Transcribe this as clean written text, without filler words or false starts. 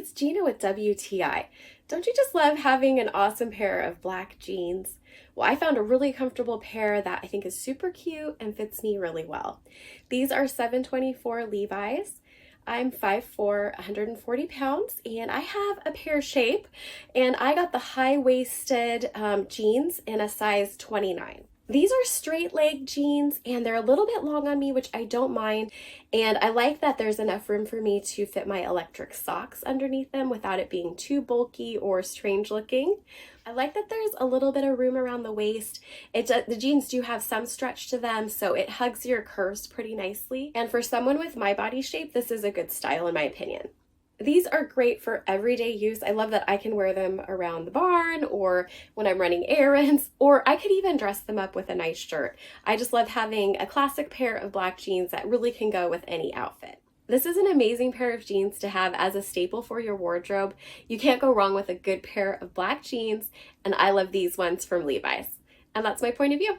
it's Gina with WTI. Don't you just love having an awesome pair of black jeans? Well, I found a really comfortable pair that I think is super cute and fits me really well. These are 724 Levi's. I'm 5'4", 140 pounds, and I have a pear shape, and I got the high-waisted jeans in a size 29. These are straight leg jeans and they're a little bit long on me, which I don't mind. And I like that there's enough room for me to fit my electric socks underneath them without it being too bulky or strange looking. I like that there's a little bit of room around the waist. The jeans do have some stretch to them, so it hugs your curves pretty nicely. And for someone with my body shape, this is a good style in my opinion. These are great for everyday use. I love that I can wear them around the barn or when I'm running errands, or I could even dress them up with a nice shirt. I just love having a classic pair of black jeans that really can go with any outfit. This is an amazing pair of jeans to have as a staple for your wardrobe. You can't go wrong with a good pair of black jeans, and I love these ones from Levi's. And that's my point of view.